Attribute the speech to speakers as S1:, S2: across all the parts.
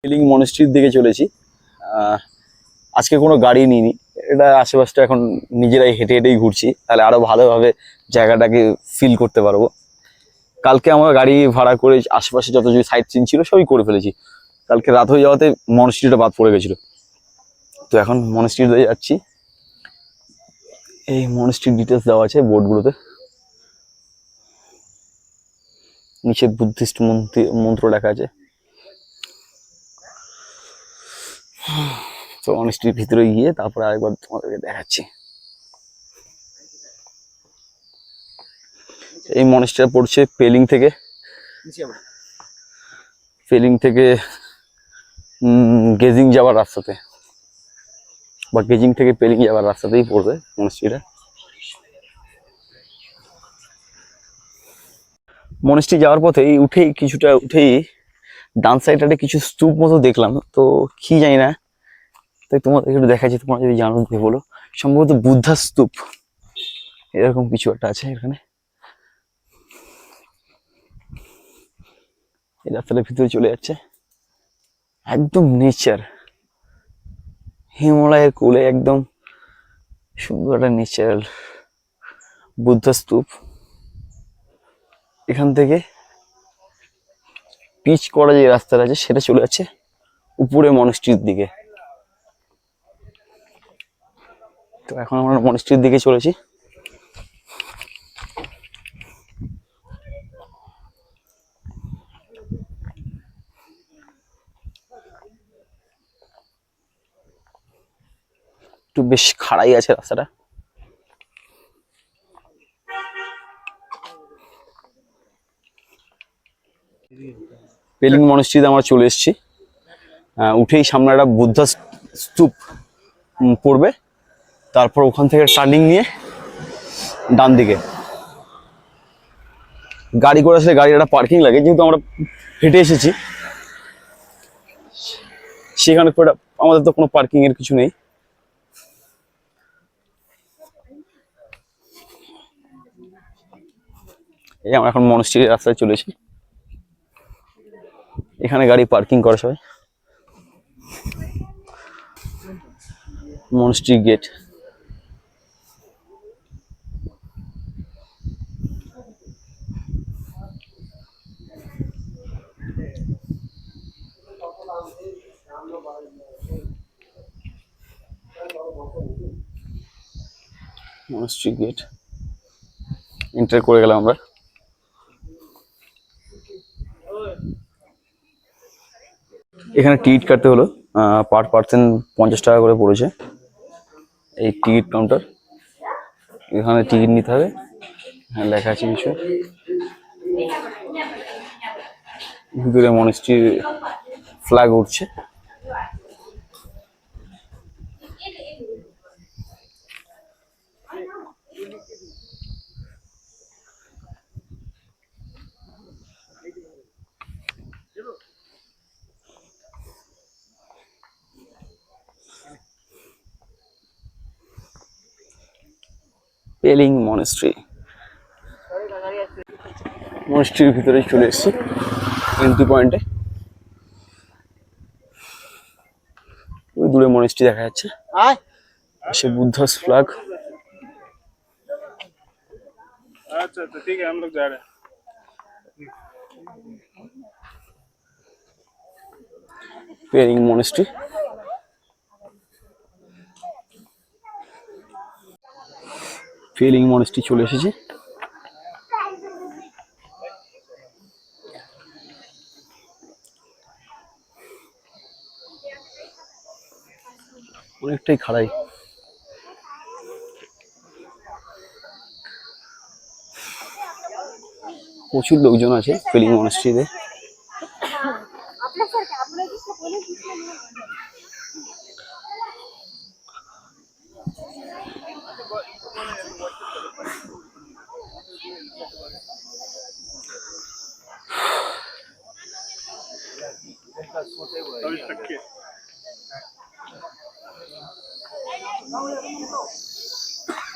S1: পেলিং মনেস্ট্রির দিকে চলেছি। আজকে কোনো গাড়ি নিইনি, এটা আশেপাশটা এখন নিজেরাই হেঁটে হেঁটেই ঘুরছি, তাহলে আরো ভালোভাবে জায়গাটাকে ফিল করতে পারবো। কালকে আমরা গাড়ি ভাড়া করে আশেপাশে যত যে সাইট সিন ছিল সবই করে ফেলেছি। কালকে রাত হয়ে যাওয়াতে মনেস্ট্রিটা বাদ পড়ে গেছিল, তো এখন মনেস্ট্রিতে যাচ্ছি। এই মনেস্ট্রির ডিটেলস দেওয়া আছে বোর্ডগুলোতে, নিচে বুদ্ধিস্ট মন্ত্র লেখা আছে। তো মনেস্ট্রির ভিতরে গিয়ে তারপরে আরেকবার তোমাদেরকে দেখাচ্ছি। এই মনেস্ট্রিটা পড়ছে পেলিং থেকে গেজিং যাওয়ার রাস্তাতে, বা গেজিং থেকে পেলিং যাওয়ার রাস্তাতেই পড়বে মনেস্ট্রিটা। মনেস্ট্রি যাওয়ার পথে কিছুটা উঠেই ডান সাইডে কিছু স্তূপ মতো দেখলাম, তো কি জানি না, তাই তোমাদের একটু দেখাচ্ছি, তোমরা যদি জানো বলো। সম্ভবত বুদ্ধা স্তূপ এরকম কিছু একটা আছে এখানে। এই রাস্তাটার ভিতরে চলে যাচ্ছে, একদম নেচার, হিমালয়ের কোলে একদম সুন্দর একটা ন্যাচারাল বুদ্ধা স্তূপ। এখান থেকে পিচ করা যে রাস্তাটা আছে সেটা চলে যাচ্ছে উপরে মনেস্ট্রির দিকে। তো এখন আমরা মনেস্ট্রির দিকে চলেছি। একটু বেশ খাড়াই আছে রাস্তাটা। পেলিং মনেস্ট্রিতে আমরা চলে এসেছি। উঠেই সামনে একটা বুদ্ধা স্তূপ পড়বে, তারপর ওখান থেকে টার্নিং নিয়ে ডান দিকে গাড়ি করে আসলে গাড়ির একটা পার্কিং লাগে, যেহেতু আমরা হেঁটে এসেছি সেখানে আমাদের তো কোনো পার্কিং এর কিছু নেই। এই আমরা এখন মনেস্ট্রির রাস্তায় চলেছি, এখানে গাড়ি পার্কিং করে সবাই। Monastery gate, monastery gate enter করে গেলাম আমরা। এখানে টিকিট কাটতে হলো, পার পার্সন 50 টাকা করে পড়েছে এই টিকিট কাউন্টার। এখানে টিকিট নিতে হবে, হ্যাঁ লেখা আছে কিছু। ভিতরে মনেস্ট্রির ফ্ল্যাগ উঠছে। পেলিং মনেস্ট্রি, মনেস্ট্রির ভিতরে চলে এসেছি এন্ট্রি পয়েন্টে। ওই দূরে মনেস্ট্রি দেখা যাচ্ছে, সে বুদ্ধাস ফ্ল্যাগ। আচ্ছা আচ্ছা ঠিক আছে, हम लोग जा रहे हैं। পেলিং মনেস্ট্রি, পেলিং মনেস্ট্রি চলে এসেছি। অনেকটাই খাড়াই, প্রচুর লোকজন আছে পেলিং মনেস্ট্রিতে।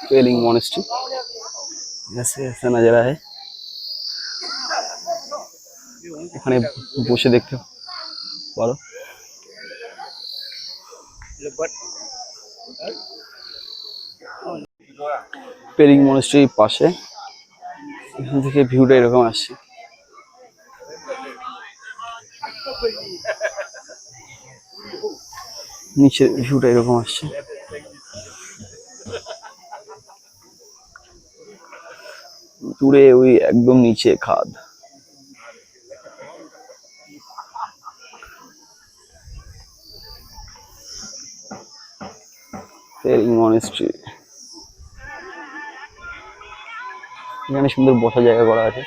S1: पेलिंग मॉनेस्ट्री ऐसे ऐसा नज़ारा है, এখানে বসে দেখতে পারো। পেরিং মনেস্ট্রির পাশে, এখান থেকে ভিউটা এরকম আসছে। নিচের ভিউটা এরকম আসছে। দূরে ওই একদম নিচে খাদ। পেরিং মনেস্ট্রি, এখানে সুন্দর বসার জায়গা করা আছে।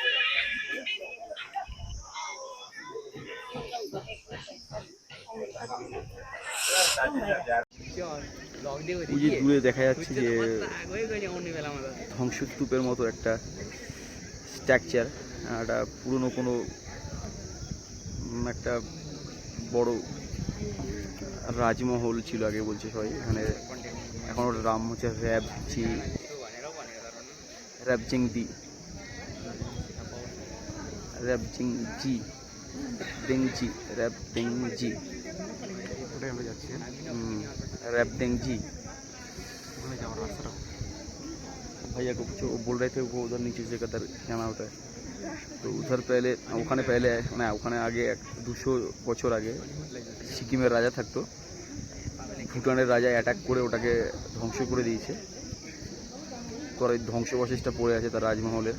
S1: দূরে দেখা যাচ্ছে যে ধ্বংসস্তূপের মতো একটা স্ট্রাকচার, একটা পুরনো কোনো একটা বড় রাজমহল ছিল আগে বলছে সবাই। এখানে এখন ওটার নাম হচ্ছে র্যাবজিংজি रैपडेंजी। भैया को पूछो, वो बोल रहे थे वो उधर नीचे से कदर जाना होता है, तो उधर पहले ওখানে पहले ना ওখানে আগে 200 বছর আগে সিকিমের রাজা থাকতো। ভুটানের রাজা অ্যাটাক করে ওটাকে ধ্বংস করে দিয়েছে। তোর এই ধ্বংসাবশেষটা পড়ে আছে তার রাজমহলের।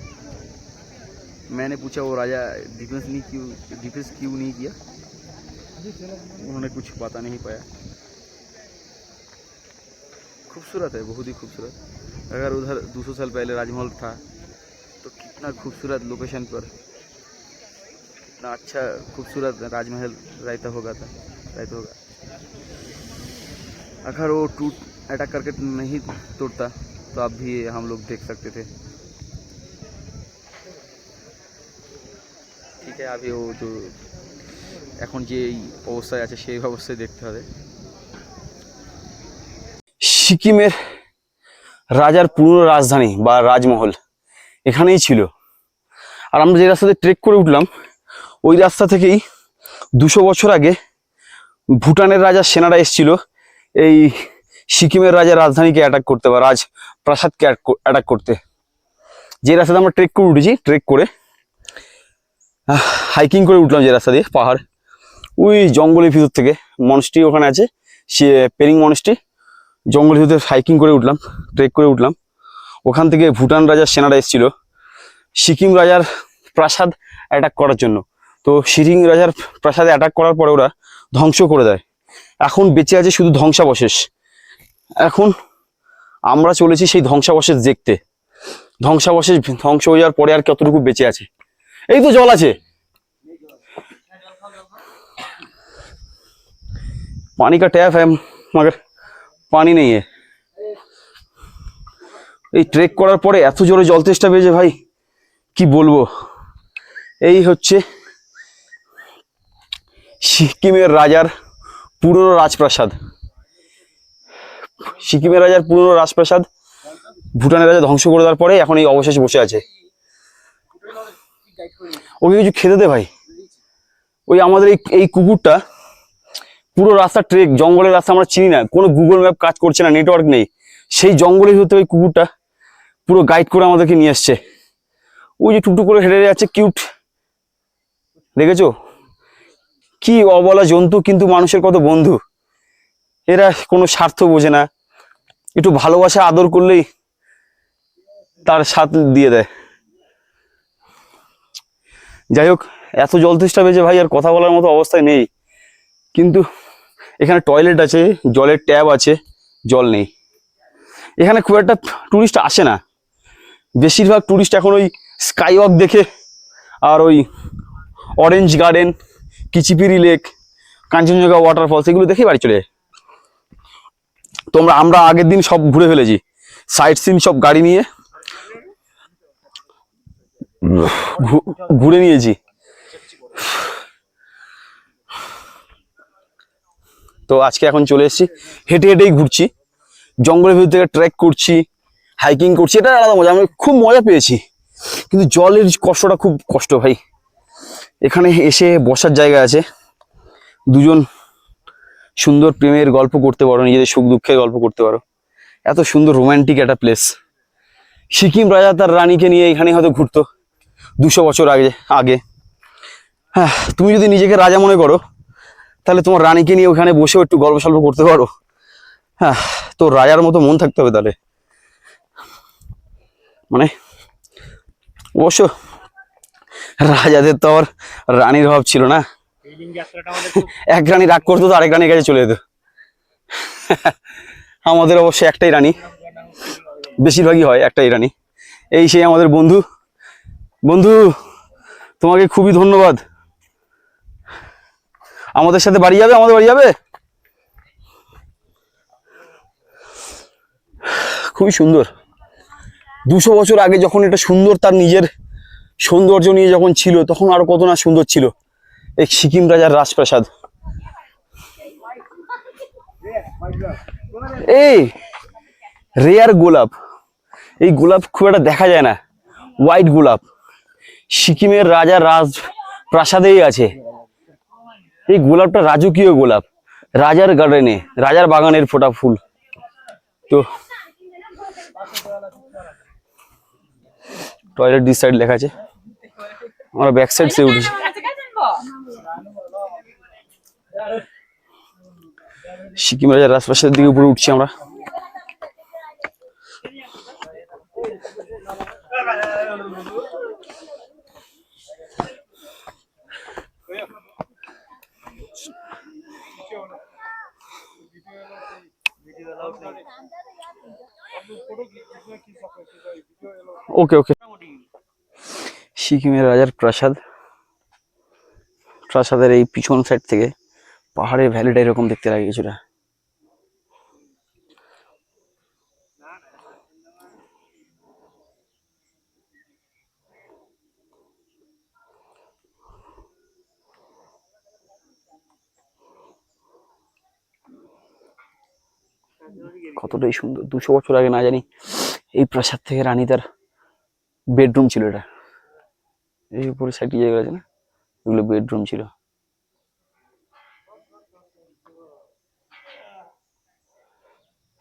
S1: मैंने पूछा वो राजा डिफेंस क्यों नहीं किया, उन्होंने कुछ बता नहीं पाया। खूबसूरत है, बहुत ही खूबसूरत। अगर उधर 200 साल पहले राजमहल था तो कितना खूबसूरत लोकेशन पर कितना अच्छा खूबसूरत राजमहल रहता होगा। अगर वो अटैक करके नहीं तोड़ता तो अब भी हम लोग देख सकते थे। ठीक है, अभी वो जो এখন যে অবস্থায় আছে সেই অবস্থায় দেখতে হবে। সিকিমের রাজার পুরনো রাজধানী বা রাজমহল এখানেই ছিল। আর আমরা যে রাস্তাতে ট্রেক করে উঠলাম ওই রাস্তা থেকেই 200 বছর আগে ভুটানের রাজার সেনারা এসেছিল এই সিকিমের রাজার রাজধানীকে অ্যাটাক করতে বা রাজপ্রাসাদকে অ্যাটাক করতে। যে রাস্তাতে আমরা ট্রেক করে উঠেছি, ট্রেক করে হাইকিং করে উঠলাম যে রাস্তা দিয়ে পাহাড়, ওই জঙ্গলের ভিতর থেকে মনেস্ট্রি ওখানে আছে, সে পেরিং মনেস্ট্রি, জঙ্গলের ভিতরে হাইকিং করে উঠলাম, ট্রেক করে উঠলাম। ওখান থেকে ভুটান রাজার সেনারা এসেছিল সিকিম রাজার প্রাসাদ অ্যাটাক করার জন্য। তো সিকিম রাজার প্রাসাদে অ্যাটাক করার পরে ওরা ধ্বংস করে দেয়। এখন বেঁচে আছে শুধু ধ্বংসাবশেষ। এখন আমরা চলেছি সেই ধ্বংসাবশেষ দেখতে। ধ্বংসাবশেষ ধ্বংস হয়ে যাওয়ার পরে আর কতটুকু বেঁচে আছে। এই তো জল আছে, पानी का टैप है मगर पानी नहीं है। এই ট্রেক করার পরে এত জোরে জল তেষ্টা পেয়েছে ভাই, কি বলবো। এই হচ্ছে সিকিমের রাজার পুরনো রাজপ্রাসাদ। সিকিমের রাজার পুরনো রাজপ্রাসাদ ভুটানের রাজা ধ্বংস করে দেওয়ার পরে এখন এই অবশেষ বসে আছে। ওকে কিছু খেতে দে ভাই। ওই আমাদের এই কুকুরটা পুরো রাস্তা ট্রেক, জঙ্গলের রাস্তা আমরা চিনি না, কোনো গুগল ম্যাপ কাজ করছে না, নেটওয়ার্ক নেই, সেই জঙ্গলের ভিতরে ওই কুকুরটা পুরো গাইড করে আমাদেরকে নিয়ে আসছে। ওই যে টুকটুক করে হেঁটে যাচ্ছে, কিউট, দেখেছো? কি অবলা জন্তু কিন্তু মানুষের কত বন্ধু। এরা কোনো স্বার্থ বোঝে না, একটু ভালোবাসা আদর করলেই তার সাথ দিয়ে দেয়। যাই হোক, এত জল তেষ্টা পেয়েছে ভাই, আর কথা বলার মতো অবস্থায় নেই। কিন্তু এখানে টয়লেট আছে, জলের ট্যাপ আছে, জল নেই। এখানে খুব একটা টুরিস্ট আসে না, বেশিরভাগ টুরিস্ট এখন ওই স্কাই ওয়াক দেখে আর ওই অরেঞ্জ গার্ডেন, কিচিপিরি লেক, কাঞ্চনজঙ্ঘা ওয়াটারফলস এগুলো দেখে বাড়ি চলে যায়। তো আমরা আগের দিন সব ঘুরে ফেলেছি, সাইট সিন সব গাড়ি নিয়ে ঘুরে নিয়েছি। তো আজকে এখন চলে এসেছি, হেঁটে হেঁটেই ঘুরছি, জঙ্গলের ভিতর থেকে ট্রেক করছি, হাইকিং করছি, এটা আলাদা মজা, আমি খুব মজা পেয়েছি। কিন্তু জলের কষ্টটা খুব কষ্ট ভাই। এখানে এসে বসার জায়গা আছে, দুজন সুন্দর প্রেমের গল্প করতে পারো, নিজেদের সুখ দুঃখের গল্প করতে পারো। এত সুন্দর রোমান্টিক একটা প্লেস। সিকিম রাজা তার রানীকে নিয়ে এখানে হয়তো ঘুরতো 200 বছর আগে আগে হ্যাঁ, তুমি যদি নিজেকে রাজা মনে করো তাহলে তোমার রানীকে নিয়ে ওখানে বসেও একটু গল্প সল্প করতে পারো। হ্যাঁ, তো রাজার মতো মন থাকতে হবে তাহলে। মানে অবশ্য রাজাদের তো আর রানীর অভাব ছিল না, এক রানী রাগ করতো তো আরেক রানীর কাছে চলে যেত। আমাদের অবশ্য একটাই রানী, বেশিরভাগই হয় একটাই রানী। এই সেই আমাদের বন্ধু। বন্ধু, তোমাকে খুবই ধন্যবাদ। আমাদের সাথে বাড়ি যাবে, আমাদের বাড়ি যাবে। খুবই সুন্দর। 200 বছর আগে যখন এটা সুন্দর, তার নিজের সৌন্দর্য নিয়ে যখন ছিল, তখন আরো কত না সুন্দর ছিল এই সিকিম রাজার রাজপ্রাসাদ। এই রেয়ার গোলাপ, এই গোলাপ খুব একটা দেখা যায় না, হোয়াইট গোলাপ। সিকিমের রাজার রাজপ্রাসাদেই আছে এই গোলাপটা, রাজকীয় গোলাপ, রাজার গার্ডেনে, রাজার বাগানের ফোটা ফুল। তো টয়লেট দিস সাইড লেখা আছে, আমরা ব্যাক সাইড সে উঠেছি। সিকিম রাজার রাজপ্রাসাদের দিকে উপরে উঠছি আমরা। ওকে ওকে। সিকিমের রাজার প্রাসাদ, প্রাসাদের এই পিছন সাইড থেকে পাহাড়ের ভ্যালিটা এরকম দেখতে লাগে কিছুটা। কতটাই সুন্দর। 200 বছর আগে না জানি এই প্রাসাদ থেকে রানী তার বেডরুম ছিল। এটা এই উপরে সাইড জায়গা আছে না, এগুলো বেডরুম ছিল।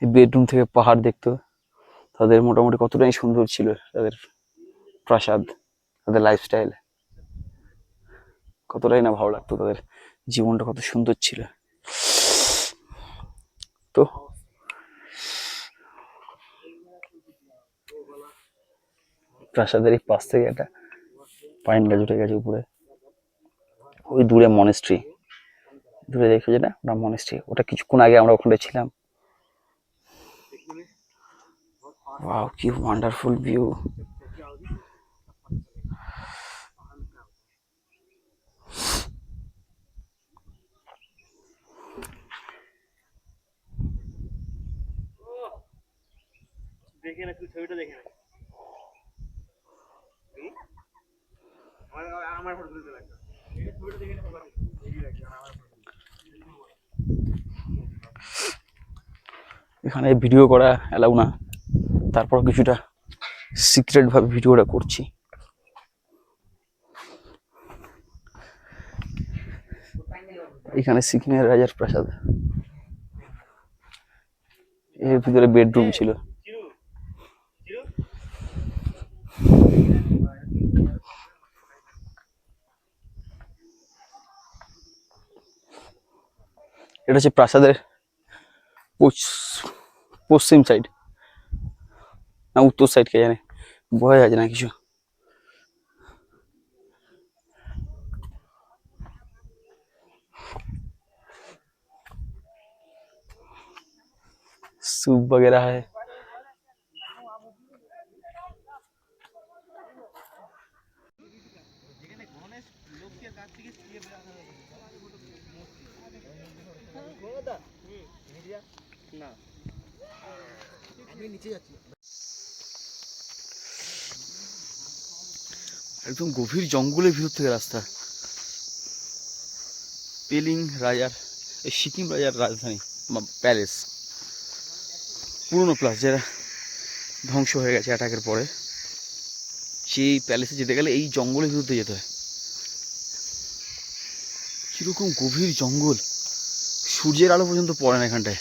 S1: এই বেডরুম থেকে পাহাড় দেখতো। তাদের মোটামুটি কতটাই সুন্দর ছিল তাদের প্রাসাদ, তাদের লাইফস্টাইল, কতটাই না ভালো লাগতো, তাদের জীবনটা কত সুন্দর ছিল। তো প্রাসাদের এই পাশ থেকে একটা পাইন গাছ উঠে গেছে উপরে, ওই দূরে মনেস্ট্রি, দূরে দেখে যেটা ওটা মনেস্ট্রি, ওটা কিছুক্ষণ আগে আমরা ওখানে ছিলাম। ওয়াও, কি ওয়ান্ডারফুল ভিউ। দেখে না, তুই ছবিটা দেখে না, আমার ফটো তুলতে লাগবে, এই ছবিটা দেখে না, এখানে ভিডিও করা এলাও না, তারপর কিছুটা সিক্রেট ভাবে ভিডিওটা করছি। এখানে সিকিমের রাজার প্রাসাদ, এর ভিতরে বেডরুম ছিল। এটা হচ্ছে প্রাসাদের পশ্চিম সাইড না উত্তর সাইড, কে জানে, বোঝা যাচ্ছে না কিছু। सूप वगैरह है। একদম গভীর জঙ্গলের ভিতর থেকে রাস্তা। পেলিং রাজার, এই সিকিম রাজার রাজধানী প্যালেস, পুরনো প্লাস যেটা ধ্বংস হয়ে গেছে অ্যাটাকের পরে। সেই প্যালেসে যেতে গেলে এই জঙ্গলের ভিতর দিয়ে যেতে হয়। কীরকম গভীর জঙ্গল, সূর্যের আলো পর্যন্ত পড়ে না এখানটায়।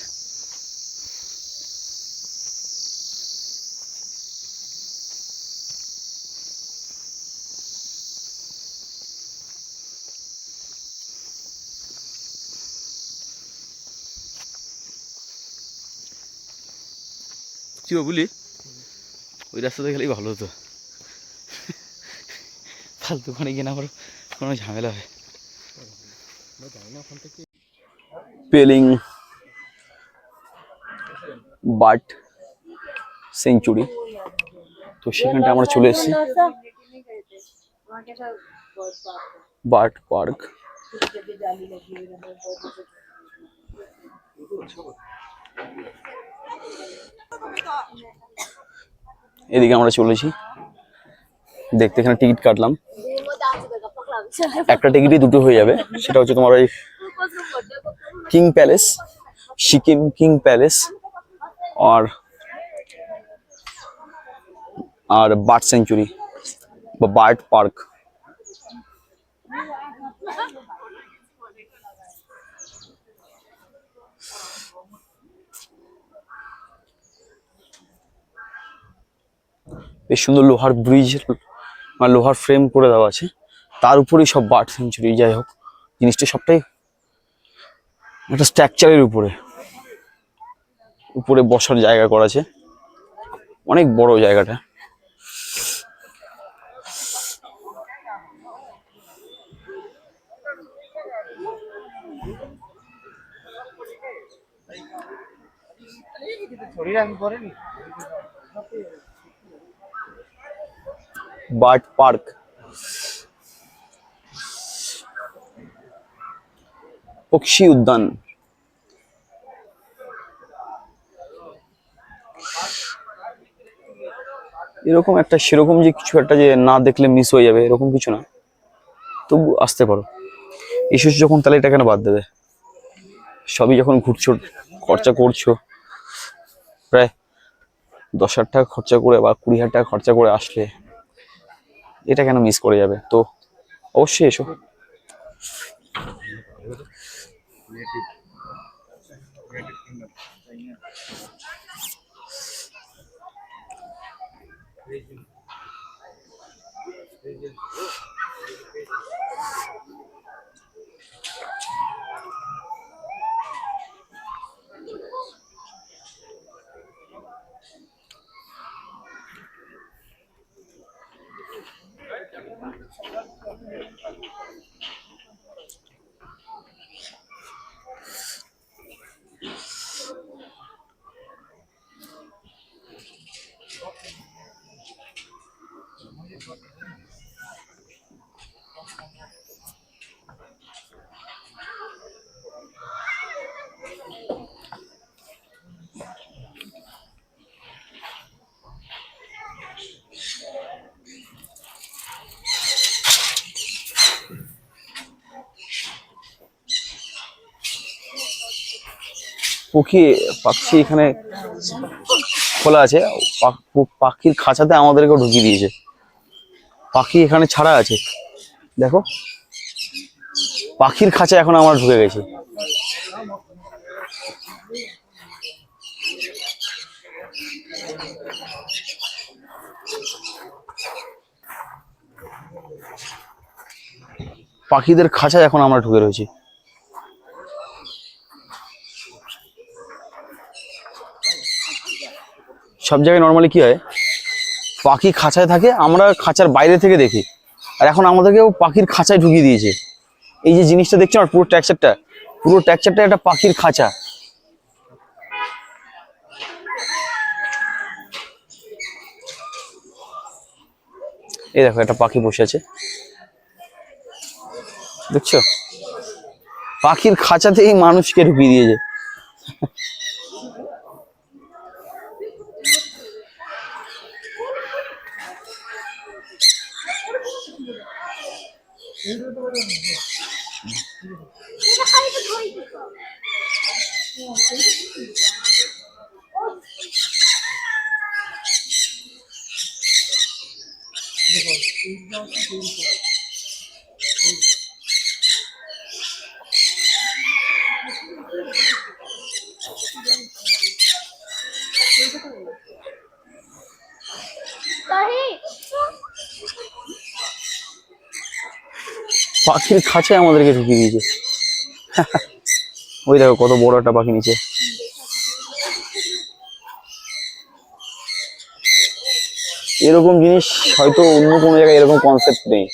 S1: কি বলি, ওই রাস্তাতে গেলেই ভালো হতো, ফালতু ওখানে গিয়ে না আবার কোনো ঝামেলা হয়। পেলিং বার্ড সেঞ্চুরি, তো সেখানটা আমরা চলে এসেছি। বার্ড পার্ক, এদিকে আমরা চলেছি দেখতে। এখানে টিকিট কাটলাম, একটা টিকিটই দুটো হয়ে যাবে। সেটা হচ্ছে তোমার ওই king palace, Sikkim king palace আর আর বার্ড সেঞ্চুরি বা বার্ড পার্ক। বেশ সুন্দর লোহার ব্রিজ, মানে লোহার ফ্রেম করে দেওয়া আছে, তার উপরেই সব বার্ড সেঞ্চুরি। যাই হোক, জিনিসটা সবটাই একটা স্ট্রাকচারের উপরে উপরে বসার জায়গা করা আছে, অনেক বড় জায়গাটা। বার্ড পার্ক, পক্ষী উদ্যান। এরকম একটা সেরকম যে কিছু একটা যে না দেখলে মিস হয়ে যাবে এরকম কিছু না, তবু আসতে পারো। এসেছো যখন তাহলে এটা কেন বাদ দেবে? সবই যখন ঘুরছো, খরচা করছো, প্রায় 10,000 টাকা খরচা করে বা 20,000 টাকা খরচা করে আসলে এটা কেন মিস করে যাবে? তো অবশ্যই এসো। পাখি এখানে খোলা আছে, পাখির খাঁচাতে আমাদেরকেও ঢুকিয়ে দিয়েছে। পাখি এখানে ছাড়া আছে, দেখো পাখির খাঁচা এখন আমরা ঢুকে গেছি। পাখিদের খাঁচায় এখন আমরা ঢুকে রয়েছি। সব জায়গায় নর্মালি কি হয়, পাখি খাঁচায় থাকে, আমরা খাঁচার বাইরে থেকে দেখি, আর এখন আমাদেরকেও পাখির খাঁচায় ঢুকিয়ে দিয়েছে। এই যে জিনিসটা দেখছো না, পুরো টেক্সচারটা একটা পাখির খাঁচা। এই দেখো একটা পাখি বসে আছে, দেখছো? পাখির খাঁচাতেই মানুষকে ঢুকিয়ে দিয়েছে। পাখির খাঁচায় আমাদেরকে ঢুকিয়ে দিয়েছে। ওই দেখো কত বড় একটা পাখি নিচে। এরকম জিনিস হয়তো অন্য কোনো জায়গায় এরকম কনসেপ্ট নেই,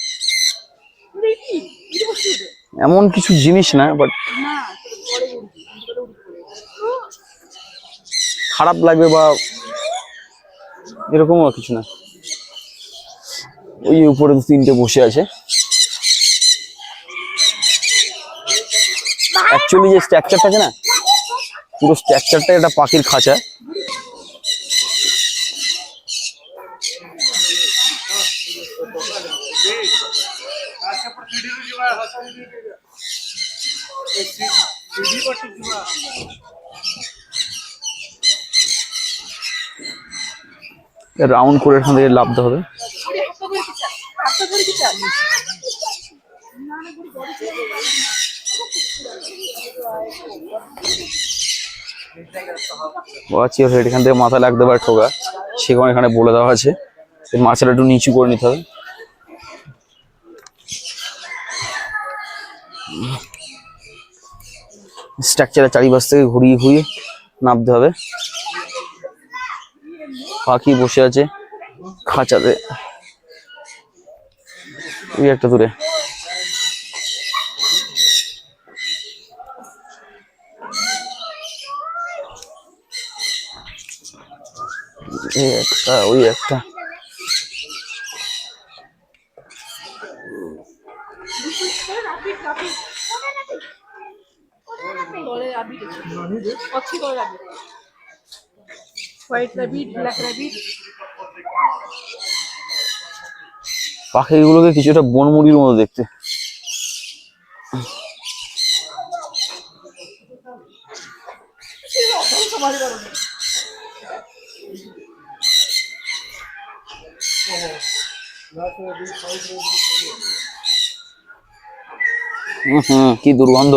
S1: এমন কিছু জিনিস না, বাট খারাপ লাগবে বা এরকমও কিছু না। ওই উপরে 3টে বসে আছে। অ্যাকচুয়ালি যে স্ট্রাকচারটা আছে না, পুরো স্ট্রাকচারটা এটা পাখির খাঁচা। রাউন্ড করে এখান থেকে লাফতে হবে। এখান থেকে মাথা লাগতে পারে ঠোকা, সেখানে এখানে বলে দেওয়া আছে। মাছটা একটু নিচু করে নিতে হবে। স্ট্রাকচারের চারিপাশ থেকে ঘুরিয়ে ঘুরিয়ে নামতে হবে। পাখি বসে আছে খাঁচাতে ওই একটা দূরে। একটা ওই একটা পাখিগুলোকে কিছুটা বনমুরগির মতো দেখতে। কি দুর্গন্ধ।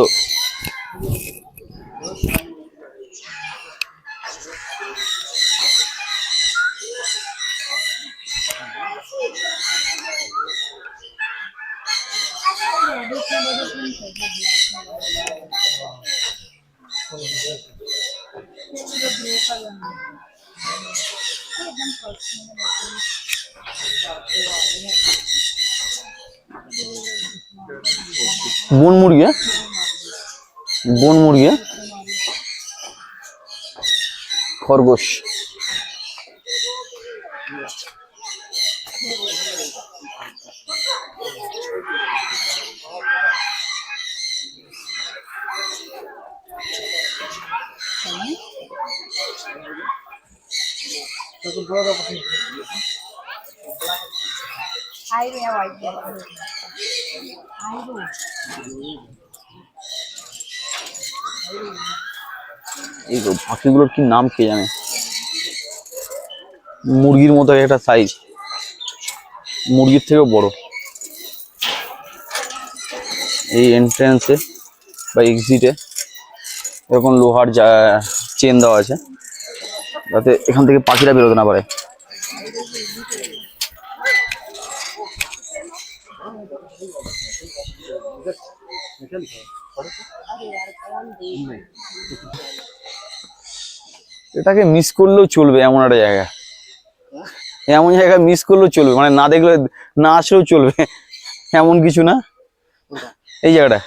S1: বন মুরগি, বন মুরগি, খরগোশ। এই পাখিগুলোর কি নাম কে জানে। মুরগির মতো একটা সাইজ, মুরগির থেকেও বড়। এই এন্ট্রান্সে বা এক্সিটে এরকম লোহার চেন দেওয়া আছে, যাতে এখান থেকে পাখিরা বেরোতে না পারে। এটাকে মিস করলেও চলবে, এমন একটা জায়গা, এমন জায়গা মিস করলেও চলবে, মানে না দেখলে না আসলেও চলবে, এমন কিছু না। এই জায়গাটা